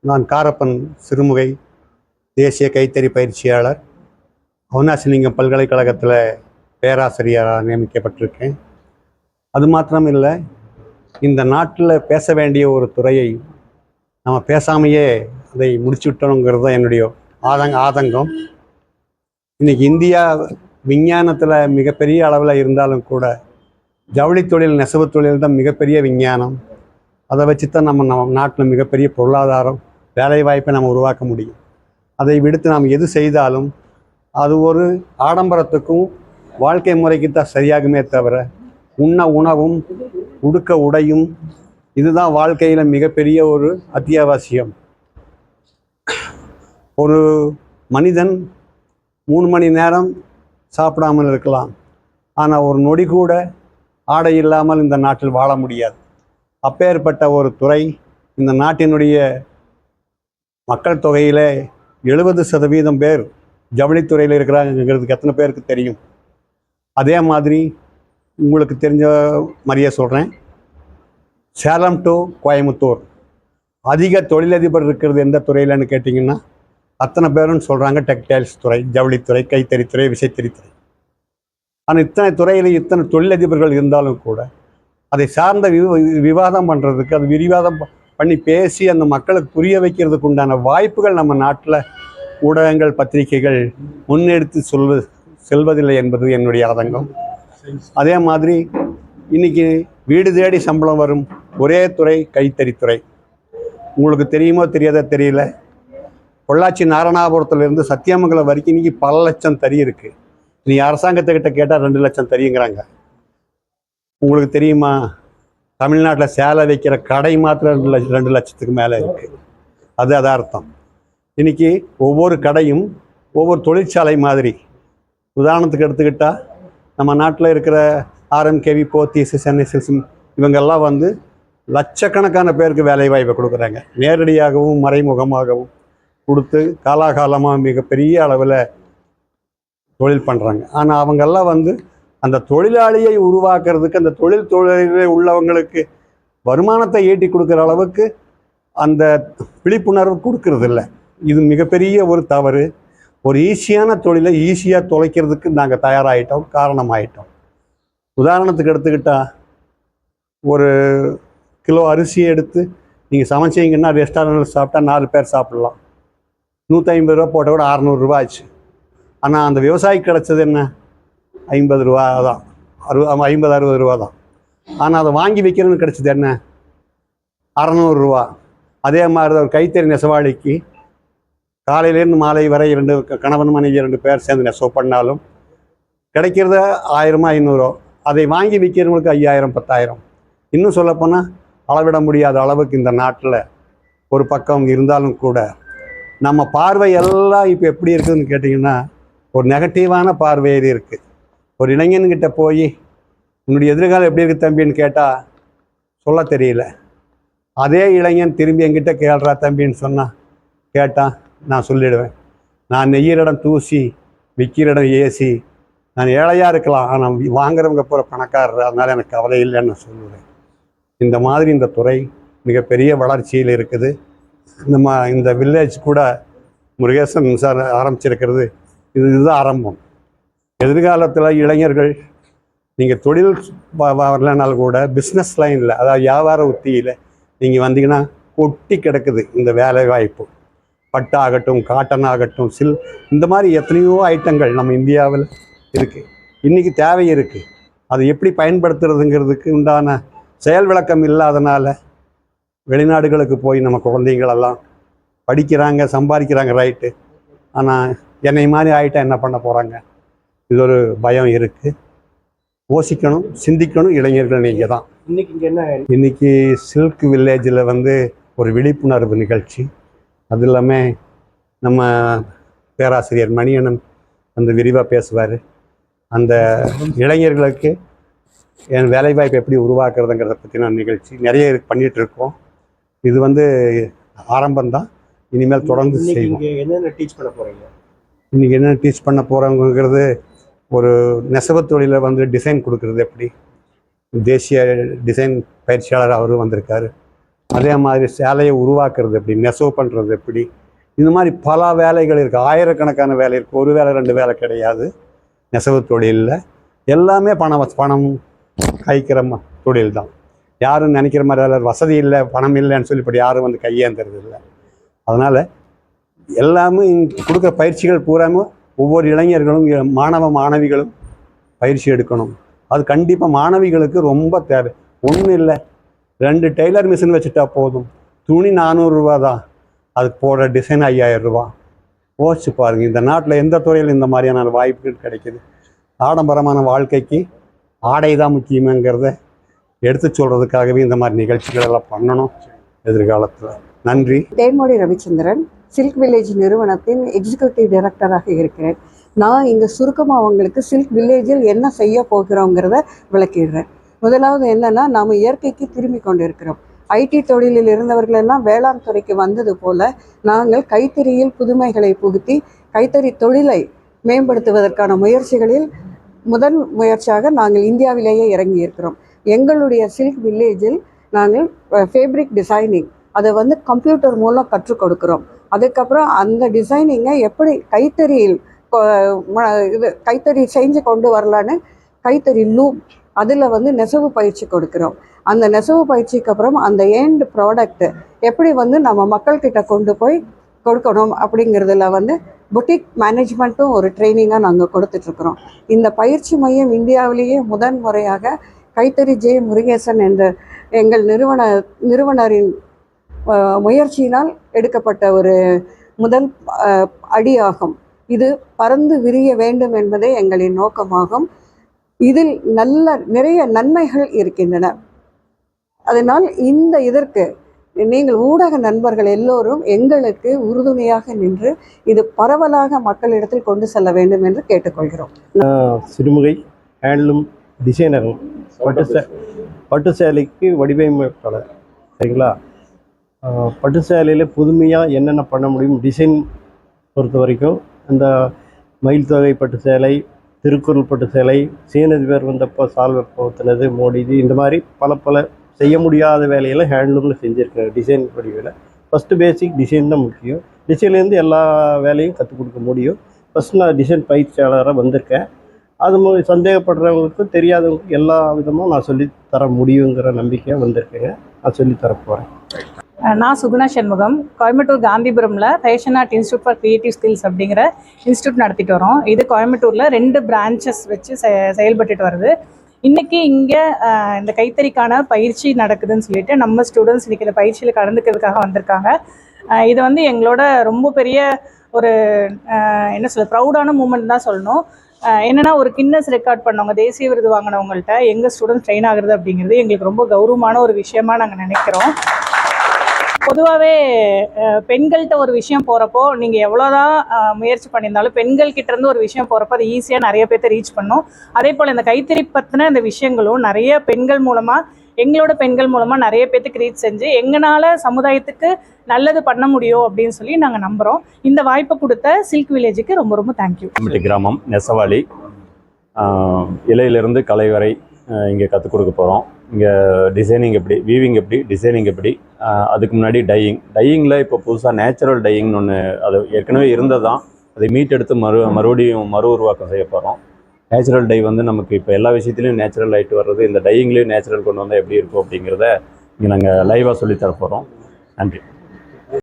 நான் காரப்பன் சிறுமுகை தேசிய கைத்தறி பயிற்சியாளர், அவினாசிலிங்கம் பல்கலைக்கழகத்தில் பேராசிரியராக நியமிக்கப்பட்டிருக்கேன். அது மாத்திரம் இல்லை, இந்த நாட்டில் பேச வேண்டிய ஒரு துறையை நம்ம பேசாமையே அதை முடிச்சுவிட்டோங்கிறது தான் என்னுடைய ஆதங்கம். இன்றைக்கி இந்தியா விஞ்ஞானத்தில் மிகப்பெரிய அளவில் இருந்தாலும் கூட ஜவுளி தொழில், நெசவு தொழில் தான் மிகப்பெரிய விஞ்ஞானம். அதை வச்சு தான் நம்ம நாட்டில் மிகப்பெரிய பொருளாதாரம், வேலைவாய்ப்பை நம்ம உருவாக்க முடியும். அதை விடுத்து நாம் எது செய்தாலும் அது ஒரு ஆடம்பரத்துக்கும் வாழ்க்கை முறைக்கு தான் சரியாகுமே தவிர, உண்ண உணவும் உடுக்க உடையும் இதுதான் வாழ்க்கையில் மிகப்பெரிய ஒரு அத்தியாவசியம். ஒரு மனிதன் 3 மணி நேரம் சாப்பிடாமல் இருக்கலாம், ஆனால் ஒரு நொடி கூட ஆடை இல்லாமல் இந்த நாட்டில் வாழ முடியாது. அப்பேற்பட்ட ஒரு துறை இந்த நாட்டினுடைய மக்கள் தொகையில் 70% பேர் ஜவுளித்துறையில் இருக்கிறாங்கிறதுக்கு எத்தனை பேருக்கு தெரியும்? அதே மாதிரி உங்களுக்கு தெரிஞ்ச மாதிரியே சொல்கிறேன், சேலம் டு கோயம்புத்தூர் அதிக தொழிலதிபர் இருக்கிறது எந்த துறையிலன்னு கேட்டிங்கன்னா அத்தனை பேருன்னு சொல்கிறாங்க டெக்ஸ்டைல்ஸ் துறை, ஜவுளித்துறை, கைத்தறித்துறை, விசைத்தறித்துறை. ஆனால் இத்தனை துறையில் இத்தனை தொழிலதிபர்கள் இருந்தாலும் கூட அதை சார்ந்த விவாதம் பண்ணுறதுக்கு, அது விரிவாதம் பண்ணி பேசி அந்த மக்களுக்கு புரிய வைக்கிறதுக்கு உண்டான வாய்ப்புகள் நம்ம நாட்டில் ஊடகங்கள், பத்திரிகைகள் முன்னெடுத்து செல்வதில்லை என்பது என்னுடைய ஆதங்கம். அதே மாதிரி இன்றைக்கி வீடு தேடி சம்பளம் வரும் ஒரே துறை கைத்தறித்துறை. உங்களுக்கு தெரியுமோ தெரியாத தெரியல, பொள்ளாச்சி நாரணாபுரத்துலேருந்து சத்தியமங்கலம் வரைக்கும் இன்றைக்கி பல லட்சம் தறி இருக்குது. நீ அரசாங்கத்துக்கிட்ட கேட்டால் 2 லட்சம் தறிங்கிறாங்க. உங்களுக்கு தெரியுமா, தமிழ்நாட்டில் சேலை வைக்கிற கடை மாத்திரம் 2 லட்சத்துக்கு மேலே இருக்குது. அது அர்த்தம். இன்றைக்கி ஒவ்வொரு கடையும் ஒவ்வொரு தொழிற்சாலை மாதிரி. உதாரணத்துக்கு எடுத்துக்கிட்டால் நம்ம நாட்டில் இருக்கிற RMKV, போத்தீஸ், சென்னை சில்க்ஸ் இவங்கெல்லாம் வந்து லட்சக்கணக்கான பேருக்கு வேலை வாய்ப்பை கொடுக்குறாங்க. நேரடியாகவும் மறைமுகமாகவும் கொடுத்து காலாகாலமாக மிகப்பெரிய அளவில் தொழில் பண்ணுறாங்க. ஆனால் அவங்கெல்லாம் வந்து அந்த தொழிலாளியை உருவாக்குறதுக்கு, அந்த தொழிலில் உள்ளவங்களுக்கு வருமானத்தை ஈட்டி கொடுக்குற அளவுக்கு அந்த விழிப்புணர்வு கொடுக்கறதில்ல. இது மிகப்பெரிய ஒரு தவறு. ஒரு ஈஸியான தொழிலை ஈஸியாக தொலைக்கிறதுக்கு நாங்கள் தயாராகிட்டோம், காரணமாயிட்டோம். உதாரணத்துக்கு எடுத்துக்கிட்டால், ஒரு கிலோ அரிசியை எடுத்து நீங்கள் சமைச்சிங்கன்னா ரெஸ்டாரண்ட்டில் சாப்பிட்டா 4 பேர் சாப்பிட்லாம். 150 ரூபா போட்ட கூட 600 ரூபா ஆச்சு. ஆனால் அந்த விவசாயிக்கு கிடச்சது என்ன? 50 ரூபா தான், 50-60 ரூபா தான். ஆனால் அதை வாங்கி வைக்கிறதுன்னு கிடச்சது என்ன? 600 ரூபா. அதே மாதிரி தான் ஒரு கைத்தறி நெசவாளிக்கு காலையிலேருந்து மாலை வரை 2 கணவன் மனைவி 2 பேர் சேர்ந்து நெசவு பண்ணாலும் கிடைக்கிறத 1000-500. அதை வாங்கி விற்கிறவங்களுக்கு 5000-10,000. இன்னும் சொல்லப்போனால் அளவிட முடியாத அளவுக்கு இந்த நாட்டில் ஒரு பக்கம் இருந்தாலும் கூட நம்ம பார்வை எல்லாம் இப்போ எப்படி இருக்குதுன்னு கேட்டிங்கன்னா ஒரு நெகட்டிவான பார்வையில் இருக்குது. ஒரு இளைஞன்கிட்ட போய் உன்னுடைய எதிர்காலம் எப்படி இருக்குது தம்பின்னு கேட்டால் சொல்ல தெரியல. அதே இளைஞன் திரும்பி என்கிட்ட கேள்றா தம்பின்னு சொன்னால் கேட்டால் நான் சொல்லிடுவேன், நான் நெய்கிற இடம் தூசி, விற்கிற இடம் ஏசி, நான் ஏழையாக இருக்கலாம், ஆனால் வாங்குறவங்க போகிற பணக்காரர், அதனால் எனக்கு கவலை இல்லைன்னு நான் சொல்லுவேன். இந்த மாதிரி இந்த துறை மிகப்பெரிய வளர்ச்சியில் இருக்குது. இந்த வில்லேஜ் கூட முருகேசன் சார் ஆரம்பிச்சிருக்கிறது இதுதான் ஆரம்பம். எதிர்காலத்தில் இளைஞர்கள் நீங்கள் தொழில் வரலனாலும் கூட பிஸ்னஸ் லைனில், அதாவது வியாபார உத்தியில் நீங்கள் வந்தீங்கன்னா கொட்டி கிடக்குது இந்த வேலை வாய்ப்பு. பட்டாகட்டும், காட்டன் ஆகட்டும், இந்த மாதிரி எத்தனையோ ஐட்டங்கள் நம்ம இந்தியாவில் இருக்குது. இன்றைக்கி தேவை இருக்குது. அதை எப்படி பயன்படுத்துறதுங்கிறதுக்கு உண்டான செயல் விளக்கம் இல்லாதனால வெளிநாடுகளுக்கு போய் நம்ம குழந்தைங்களெல்லாம் படிக்கிறாங்க, சம்பாதிக்கிறாங்க, ரைட்டு. ஆனால் என்னை மாதிரி ஆகிட்டா என்ன பண்ண போகிறாங்க? இது ஒரு பயம் இருக்குது. யோசிக்கணும், சிந்திக்கணும் இளைஞர்கள் நீங்கள் தான். இன்றைக்கி சில்க் வில்லேஜில் வந்து ஒரு விழிப்புணர்வு நிகழ்ச்சி. அது இல்லாமல் நம்ம பேராசிரியர் மணியண்ணன் வந்து விரிவாக பேசுவார். அந்த இளைஞர்களுக்கு என் வேலைவாய்ப்பு எப்படி உருவாக்குறதுங்கிறத பற்றின நிகழ்ச்சி நிறைய பண்ணிகிட்ருக்கோம். இது வந்து ஆரம்பம்தான், இனிமேல் தொடர்ந்து செய்வோம். என்னென்ன டீச் பண்ண போகிறீங்க? இன்றைக்கி என்ன டீச் பண்ண போகிறோங்கிறது, ஒரு நெசவு தொழிலில் வந்து டிசைன் கொடுக்குறது எப்படி, தேசிய டிசைன் பயிற்சியாளர் அவரும் வந்திருக்காரு. அதே மாதிரி சேலையை உருவாக்குறது எப்படி, நெசவு பண்ணுறது எப்படி, இந்த மாதிரி பல வேலைகள் இருக்குது. ஆயிரக்கணக்கான வேலை இருக்குது. ஒரு வேலை 2 வேலை கிடையாது நெசவு தொழிலில். எல்லாமே பணம் கைக்கிற தொழில் தான். யாரும் நினைக்கிற மாதிரி வசதி இல்லை, பணம் இல்லைன்னு சொல்லி இப்படி யாரும் வந்து கையேந்துறது இல்லை. அதனால் எல்லாமே கொடுக்குற பயிற்சிகள் பூராமல் ஒவ்வொரு இளைஞர்களும் மாணவிகளும் பயிற்சி எடுக்கணும். அது கண்டிப்பாக மாணவிகளுக்கு ரொம்ப தேவை. ஒன்றும் இல்லை, 2 டெய்லர் மிஷின் வச்சுட்டா போதும். துணி 400 ரூபா தான், அதுக்கு போடுற டிசைன் 5000 ரூபா. யோசிச்சு பாருங்கள், இந்த நாட்டில் எந்த துறையில் இந்த மாதிரியான வாய்ப்புகள் கிடைக்கிது? ஆடம்பரமான வாழ்க்கைக்கு ஆடை தான் முக்கியங்கிறத எடுத்து சொல்கிறதுக்காகவே இந்த மாதிரி நிகழ்ச்சிகள் எல்லாம் பண்ணணும் எதிர்காலத்தில். நன்றி. தேன்மொழி ரவிச்சந்திரன், சில்க் வில்லேஜ் நிறுவனத்தின் எக்ஸிக்யூட்டிவ் டைரக்டராக இருக்கிறேன். நான் இங்கே சுருக்கமாக அவங்களுக்கு சில்க் வில்லேஜில் என்ன செய்ய போகிறோங்கிறத விளக்கிடுறேன். முதலாவது என்னென்னா, நாம் இயற்கைக்கு திரும்பி கொண்டு இருக்கிறோம். ஐடி தொழிலில் இருந்தவர்களெல்லாம் வேளாண் துறைக்கு வந்தது போல் நாங்கள் கைத்தறியில் புதுமைகளை புகுத்தி கைத்தறி தொழிலை மேம்படுத்துவதற்கான முயற்சிகளில் முதல் முயற்சியாக நாங்கள் இந்தியாவிலேயே இறங்கி இருக்கிறோம். எங்களுடைய சில்க் வில்லேஜில் நாங்கள் ஃபேப்ரிக் டிசைனிங் அதை வந்து கம்ப்யூட்டர் மூலம் கற்றுக் கொடுக்குறோம். அதுக்கப்புறம் அந்த டிசைனிங்கை எப்படி கைத்தறி செஞ்சு கொண்டு வரலான்னு கைத்தறி லூம் அதில் வந்து நெசவு பயிற்சி கொடுக்குறோம். அந்த நெசவு பயிற்சிக்கு அப்புறம் அந்த எண்ட் ப்ராடக்ட்டு எப்படி வந்து நம்ம மக்கள்கிட்ட கொண்டு போய் கொடுக்கணும் அப்படிங்கிறதுல வந்து புட்டிக் மேனேஜ்மெண்ட்டும் ஒரு ட்ரைனிங்காக நாங்கள் கொடுத்துட்ருக்குறோம். இந்த பயிற்சி மையம் இந்தியாவிலேயே முதன் முறையாக கைத்தறி ஜே முருகேசன் என்ற எங்கள் நிறுவனரின் முயற்சியினால் எடுக்கப்பட்ட ஒரு முதல் அடியாகும். இது பறந்து விரிய வேண்டும் என்பதே எங்களின் நோக்கமாகும். இதில் நிறைய நன்மைகள் இருக்கின்றன. அதனால் இதற்கு நீங்கள் ஊடக நண்பர்கள் எல்லோரும் எங்களுக்கு உறுதுணையாக நின்று இது பரவலாக மக்களிடத்தில் கொண்டு செல்ல வேண்டும் என்று கேட்டுக்கொள்கிறோம். சிறுமுகை ஹேண்ட்லூம் டிசைனர், பட்டு சேலைக்கு வடிவமைப்பாளர். சரிங்களா? பட்டு சேலையில் புதுமையாக என்னென்ன பண்ண முடியும் டிசைன் பொறுத்த வரைக்கும், இந்த மயில் தொகை பட்டு சேலை, திருக்குறள் பட்டு சேலை, சீனதி பேர் வந்தப்போ சால்வை போத்துனது, மோடிது, இந்த மாதிரி பல செய்ய முடியாத வேலையெல்லாம் ஹேண்ட்லூமில் செஞ்சுருக்கேன். டிசைன் வடிவில் ஃபஸ்ட்டு பேசிக் டிசைன் தான் முக்கியம். டிசைன்லேருந்து எல்லா வேலையும் கற்றுக் கொடுக்க முடியும். ஃபஸ்ட்டு நான் டிசைன் பயிற்சியாளராக வந்திருக்கேன். அது சந்தேகப்படுறவங்களுக்கும் தெரியாதவங்களுக்கும் எல்லா விதமும் நான் சொல்லித்தர முடியுங்கிற நம்பிக்கையாக வந்திருக்கேங்க. நான் சொல்லித்தரப்போகிறேன். நான் சுகுணா சண்முகம், கோயம்புத்தூர் காந்திபுரமில் fashion art institute for creative skills அப்படிங்கிற இன்ஸ்டியூட் நடத்திட்டு வரோம். இது கோயம்புத்தூரில் 2 பிரான்ச்சஸ் வச்சு செயல்பட்டுட்டு வருது. இன்றைக்கி இங்கே இந்த கைத்தறிக்கான பயிற்சி நடக்குதுன்னு சொல்லிட்டு நம்ம ஸ்டூடெண்ட்ஸ் இன்றைக்கி இந்த பயிற்சியில் கலந்துக்கிறதுக்காக வந்திருக்காங்க. இது வந்து எங்களோட ரொம்ப பெரிய ஒரு ப்ரௌடான மூமெண்ட் தான் சொல்லணும். என்னென்னா, ஒரு கின்னஸ் ரெக்கார்ட் பண்ணவங்க, தேசிய விருது வாங்கினவங்கள்ட்ட எங்கள் ஸ்டூடெண்ட்ஸ் ட்ரெயின் ஆகுறது அப்படிங்கிறது எங்களுக்கு ரொம்ப கௌரவமான ஒரு விஷயமாக நாங்கள் நினைக்கிறோம். பொதுவாகவே பெண்கள்கிட்ட ஒரு விஷயம் போகிறப்போ நீங்கள் எவ்வளோதான் முயற்சி பண்ணியிருந்தாலும் பெண்கள்கிட்டேருந்து ஒரு விஷயம் போகிறப்போ அது ஈஸியாக நிறைய பேர்த்த ரீச் பண்ணும். அதே போல் இந்த கைத்தறி பற்றின இந்த விஷயங்களும் நிறைய எங்களோட பெண்கள் மூலமாக நிறைய பேர்த்துக்கு ரீச் செஞ்சு எங்களால் சமுதாயத்துக்கு நல்லது பண்ண முடியும் அப்படின்னு சொல்லி நாங்கள் நம்புகிறோம். இந்த வாய்ப்பை கொடுத்த சில்க் வில்லேஜுக்கு ரொம்ப ரொம்ப தேங்க்யூ. கிராமம் நெசவாளி, இலையிலிருந்து கலை வரை இங்கே கற்றுக் கொடுக்க போகிறோம். இங்கே டிசைனிங் எப்படி, வீவிங் எப்படி, டிசைனிங் எப்படி, அதுக்கு முன்னாடி டையிங்கில் இப்போ புதுசாக நேச்சுரல் டையிங்னு ஒன்று, அது ஏற்கனவே இருந்தது தான், அதை மீட்டெடுத்து மறுபடியும் உருவாக்கம் செய்ய போகிறோம். நேச்சுரல் டை வந்து நமக்கு இப்போ எல்லா விஷயத்துலையும் நேச்சுரல் ஆகிட்டு வர்றது, இந்த டையிங்லேயும் நேச்சுரல் கொண்டு வந்தால் எப்படி இருக்கும் அப்படிங்கிறத இங்கே நாங்கள் லைவாக சொல்லித்தர போகிறோம். நன்றி.